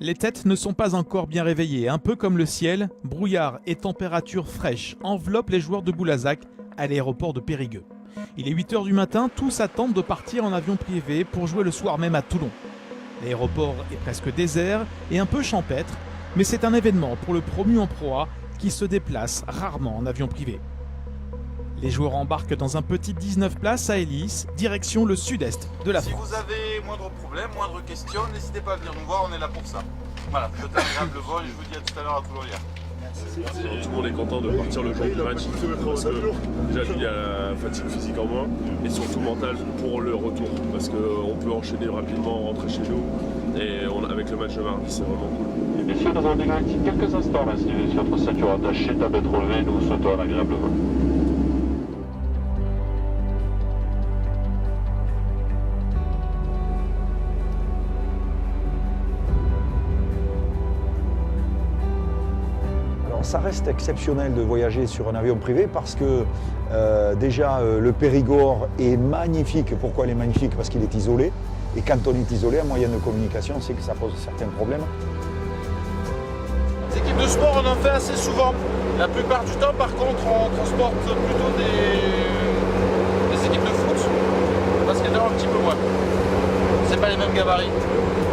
Les têtes ne sont pas encore bien réveillées, un peu comme le ciel, brouillard et température fraîche enveloppent les joueurs de Boulazac à l'aéroport de Périgueux. Il est 8h du matin, tous attendent de partir en avion privé pour jouer le soir même à Toulon. L'aéroport est presque désert et un peu champêtre, mais c'est un événement pour le promu en Pro A qui se déplace rarement en avion privé. Les joueurs embarquent dans un petit 19 places à Hélice, direction le sud-est de la France. Si vous avez moindre problème, moindre question, n'hésitez pas à venir nous voir, on est là pour ça. Voilà, je souhaite un agréable vol et je vous dis à tout à l'heure à Toulon. Tout le monde est content de partir le jour du match parce que déjà il y a la fatigue physique en moins et surtout mentale pour le retour parce qu'on peut enchaîner rapidement, rentrer chez nous et avec le match de mardi c'est vraiment cool. Messieurs, nous allons dégager quelques instants là, si votre ceinture attachée, tablette relevée, nous vous souhaitons un agréable vol. Ça reste exceptionnel de voyager sur un avion privé parce que déjà le Périgord est magnifique. Pourquoi il est magnifique? Parce qu'il est isolé. Et quand on est isolé, un moyen de communication, c'est que ça pose certains problèmes. Les équipes de sport, on en fait assez souvent. La plupart du temps, par contre, on transporte plutôt des équipes de foot. Parce qu'il y en a un petit peu moins. C'est pas les mêmes gabarits.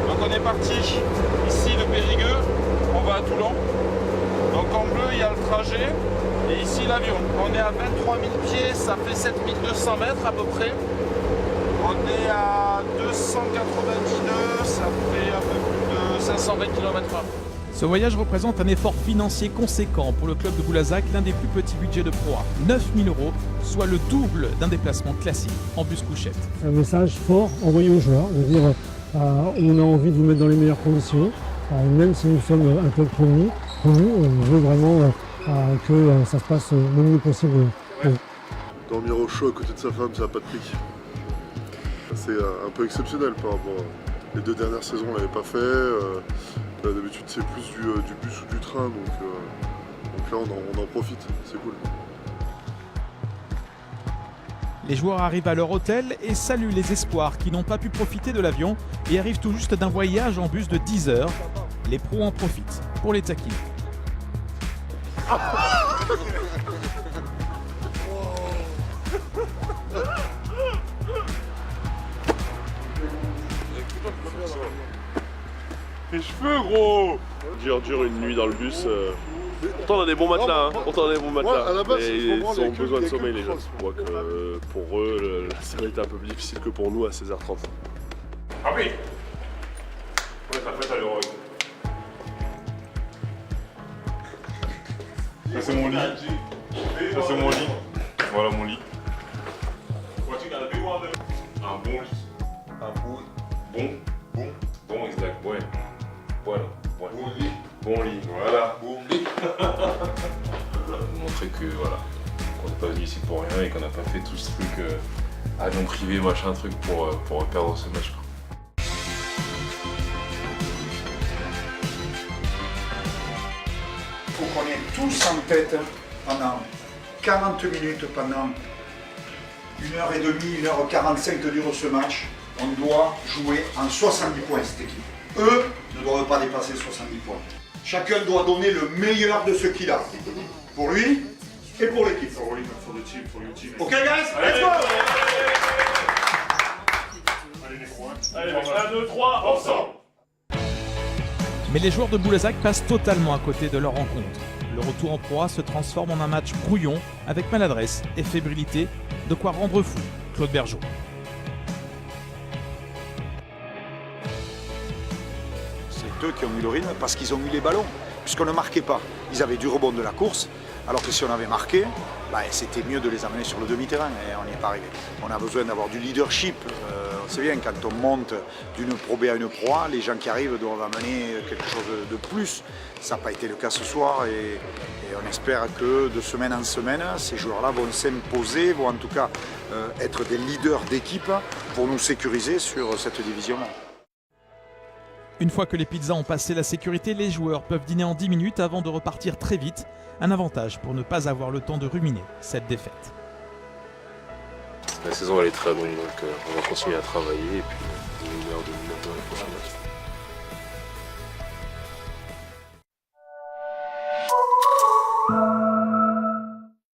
Donc on est parti ici de Périgueux, on va à Toulon. Donc en bleu, il y a le trajet et ici l'avion. On est à 23 000 pieds, ça fait 7200 mètres à peu près. On est à 290 nœuds, ça fait un peu plus de 520 km/h. Ce voyage représente un effort financier conséquent pour le club de Boulazac, l'un des plus petits budgets de Pro A. 9 000 €, soit le double d'un déplacement classique en bus couchette. Un message fort envoyé aux joueurs, de dire on a envie de vous mettre dans les meilleures conditions, même si nous sommes un club promu, on veut vraiment que ça se passe le mieux possible. Dormir au chaud à côté de sa femme, ça n'a pas de prix. C'est un peu exceptionnel par rapport. Les 2 dernières saisons, on ne l'avait pas fait. D'habitude, c'est plus du bus ou du train, donc là, on en profite. C'est cool. Les joueurs arrivent à leur hôtel et saluent les espoirs qui n'ont pas pu profiter de l'avion et arrivent tout juste d'un voyage en bus de 10 heures. Les pros en profitent pour les taquiner. Les cheveux, gros! Dur une nuit dans le bus. Pourtant on a des bons matelas, hein. Pourtant on a des bons matelas. Mais ils ont besoin de sommeil les gens. Je crois que pour eux, ça va être un peu plus difficile que pour nous à 16h30. Ah oui! Ouais, ça fait aller au ça c'est mon lit. Ça c'est mon lit. Voilà mon lit. Un bon lit. Bon, exact, ouais. Voilà. Ouais. Bon lit, voilà. Montrer que voilà, qu'on n'est pas venu ici pour rien et qu'on n'a pas fait tout ce truc avion privé, machin truc pour perdre ce match. Il faut qu'on ait tous en tête pendant 40 minutes, pendant 1h30, 1h45 de dure ce match. On doit jouer en 70 points cette équipe. Eux ne doivent pas dépasser 70 points. Chacun doit donner le meilleur de ce qu'il a. Pour lui et pour l'équipe. Ok guys, let's go! Allez, 1, 2, 3, ensemble! Mais les joueurs de Boulazac passent totalement à côté de leur rencontre. Le retour en Pro A se transforme en un match brouillon avec maladresse et fébrilité, de quoi rendre fou Claude Bergeau. C'est eux qui ont eu le rythme parce qu'ils ont eu les ballons, puisqu'on ne marquait pas. Ils avaient du rebond de la course, alors que si on avait marqué, c'était mieux de les amener sur le demi-terrain et on n'y est pas arrivé. On a besoin d'avoir du leadership. On sait bien, quand on monte d'une Pro B à une Pro A, les gens qui arrivent doivent amener quelque chose de plus. Ça n'a pas été le cas ce soir et on espère que de semaine en semaine, ces joueurs-là vont s'imposer, vont en tout cas être des leaders d'équipe pour nous sécuriser sur cette division-là. Une fois que les pizzas ont passé la sécurité, les joueurs peuvent dîner en 10 minutes avant de repartir très vite. Un avantage pour ne pas avoir le temps de ruminer cette défaite. La saison elle est très longue, donc on va continuer à travailler et puis une heure, 2 minutes dans les prochains matchs. Thank you.